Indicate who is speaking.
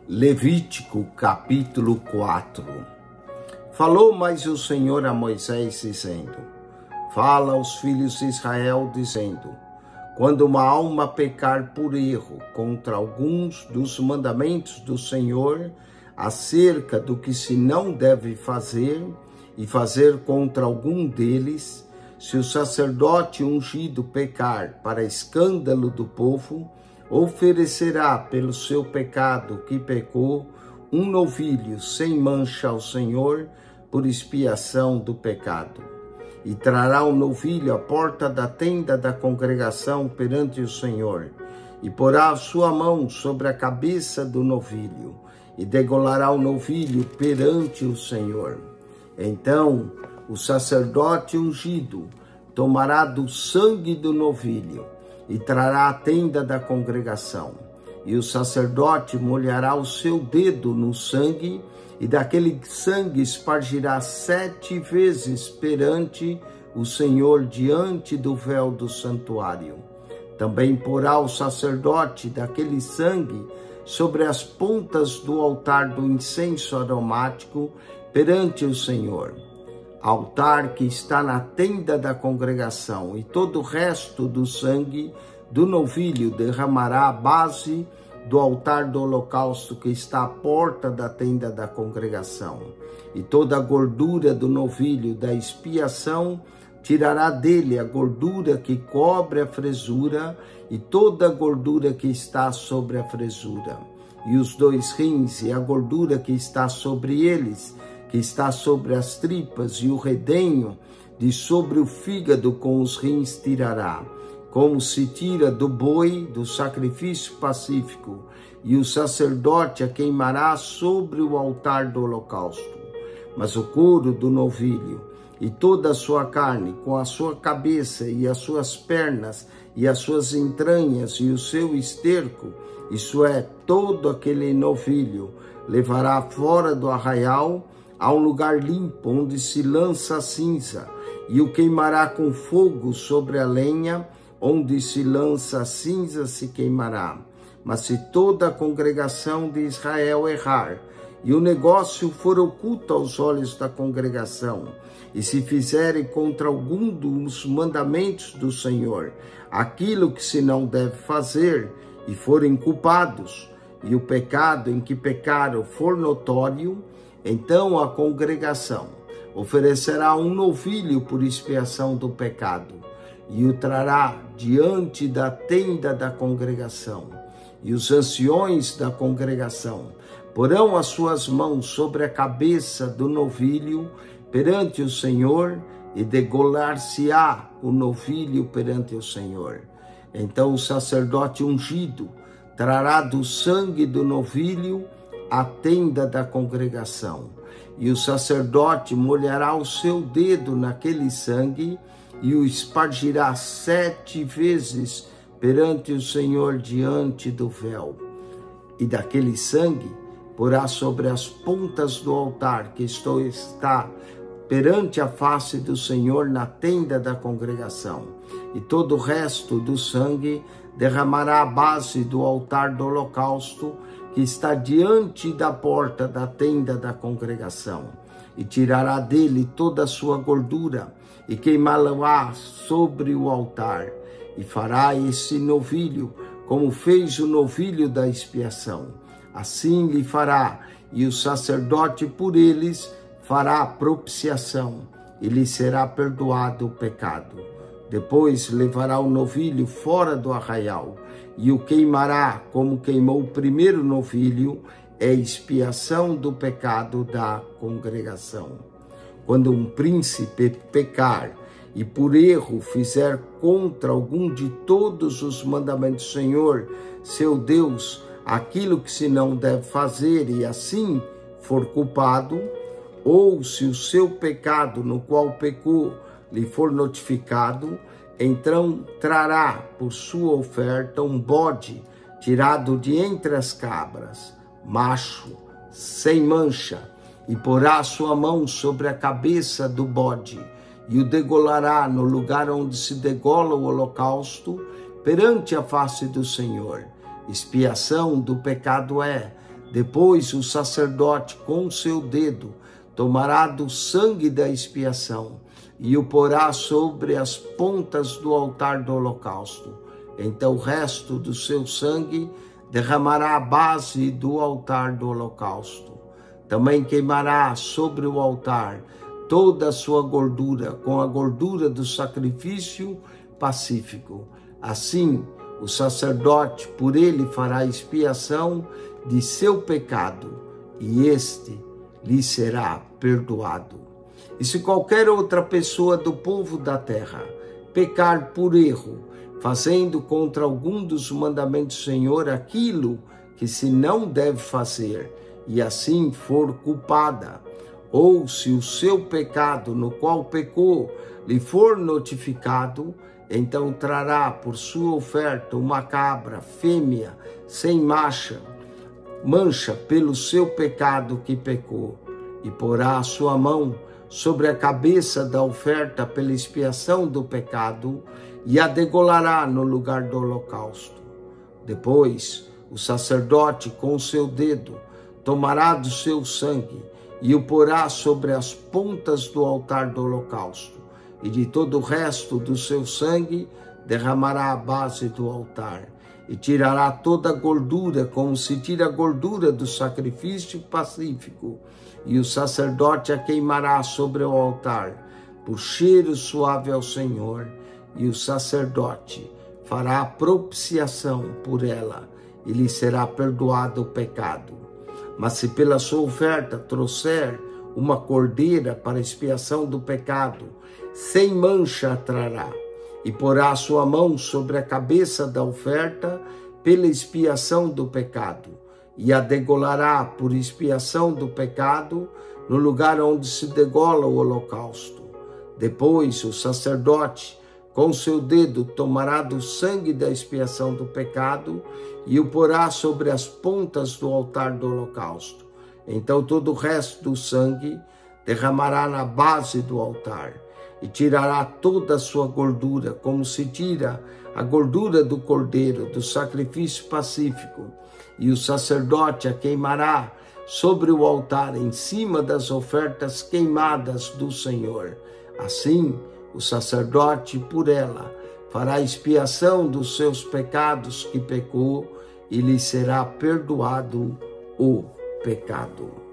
Speaker 1: Levítico capítulo 4. Falou mais o Senhor a Moisés, dizendo: Fala aos filhos de Israel, dizendo: Quando uma alma pecar por erro contra alguns dos mandamentos do Senhor, acerca do que se não deve fazer, e fazer contra algum deles, se o sacerdote ungido pecar para escândalo do povo, oferecerá pelo seu pecado que pecou um novilho sem mancha ao Senhor por expiação do pecado. E trará o novilho à porta da tenda da congregação perante o Senhor, e porá a sua mão sobre a cabeça do novilho, e degolará o novilho perante o Senhor. Então o sacerdote ungido tomará do sangue do novilho, e trará a tenda da congregação. E o sacerdote molhará o seu dedo no sangue, e daquele sangue espargirá 7 vezes perante o Senhor diante do véu do santuário. Também porá o sacerdote daquele sangue sobre as pontas do altar do incenso aromático perante o Senhor. Altar que está na tenda da congregação, e todo o resto do sangue do novilho derramará à base do altar do holocausto que está à porta da tenda da congregação. E toda a gordura do novilho da expiação tirará dele a gordura que cobre a fresura e toda a gordura que está sobre a fresura. E os 2 rins e a gordura que está sobre eles, que está sobre as tripas, e o redenho de sobre o fígado com os rins tirará, como se tira do boi do sacrifício pacífico, e o sacerdote a queimará sobre o altar do holocausto. Mas o couro do novilho e toda a sua carne, com a sua cabeça e as suas pernas e as suas entranhas e o seu esterco, isso é, todo aquele novilho, levará fora do arraial a um lugar limpo, onde se lança a cinza, e o queimará com fogo sobre a lenha, onde se lança a cinza se queimará. Mas se toda a congregação de Israel errar, e o negócio for oculto aos olhos da congregação, e se fizerem contra algum dos mandamentos do Senhor aquilo que se não deve fazer, e forem culpados, e o pecado em que pecaram for notório, então a congregação oferecerá um novilho por expiação do pecado, e o trará diante da tenda da congregação. E os anciões da congregação porão as suas mãos sobre a cabeça do novilho perante o Senhor, e degolar-se-á o novilho perante o Senhor. Então o sacerdote ungido trará do sangue do novilho a tenda da congregação, e o sacerdote molhará o seu dedo naquele sangue, e o espargirá 7 vezes perante o Senhor diante do véu. E daquele sangue porá sobre as pontas do altar que está perante a face do Senhor na tenda da congregação. E todo o resto do sangue derramará à base do altar do holocausto que está diante da porta da tenda da congregação. E tirará dele toda a sua gordura, e queimá-la sobre o altar, e fará esse novilho como fez o novilho da expiação. Assim lhe fará, e o sacerdote por eles fará propiciação, e lhe será perdoado o pecado. Depois levará o novilho fora do arraial, e o queimará como queimou o primeiro novilho, é expiação do pecado da congregação. Quando um príncipe pecar e por erro fizer contra algum de todos os mandamentos do Senhor, seu Deus, aquilo que se não deve fazer, e assim for culpado, ou se o seu pecado no qual pecou lhe for notificado, então trará por sua oferta um bode tirado de entre as cabras, macho, sem mancha, e porá a sua mão sobre a cabeça do bode, e o degolará no lugar onde se degola o holocausto, perante a face do Senhor. Expiação do pecado é Depois o sacerdote com seu dedo tomará do sangue da expiação e o porá sobre as pontas do altar do holocausto. Então o resto do seu sangue derramará a base do altar do holocausto. Também queimará sobre o altar toda a sua gordura, com a gordura do sacrifício pacífico. Assim, o sacerdote por ele fará expiação de seu pecado, e este lhe será perdoado. E se qualquer outra pessoa do povo da terra pecar por erro, fazendo contra algum dos mandamentos do Senhor aquilo que se não deve fazer, e assim for culpada, ou se o seu pecado no qual pecou lhe for notificado, então trará por sua oferta uma cabra fêmea sem mancha pelo seu pecado que pecou, e porá a sua mão sobre a cabeça da oferta pela expiação do pecado e a degolará no lugar do holocausto. Depois, o sacerdote com o seu dedo tomará do seu sangue e o porá sobre as pontas do altar do holocausto, e de todo o resto do seu sangue derramará a base do altar, e tirará toda a gordura, como se tira a gordura do sacrifício pacífico, e o sacerdote a queimará sobre o altar, por cheiro suave ao Senhor, e o sacerdote fará a propiciação por ela, e lhe será perdoado o pecado. Mas se pela sua oferta trouxer uma cordeira para expiação do pecado, sem mancha a trará, e porá a sua mão sobre a cabeça da oferta pela expiação do pecado, e a degolará por expiação do pecado no lugar onde se degola o holocausto. Depois o sacerdote com seu dedo tomará do sangue da expiação do pecado e o porá sobre as pontas do altar do holocausto. Então todo o resto do sangue derramará na base do altar, e tirará toda a sua gordura, como se tira a gordura do cordeiro, do sacrifício pacífico, e o sacerdote a queimará sobre o altar, em cima das ofertas queimadas do Senhor. Assim, o sacerdote por ela fará expiação dos seus pecados que pecou, e lhe será perdoado o pecado.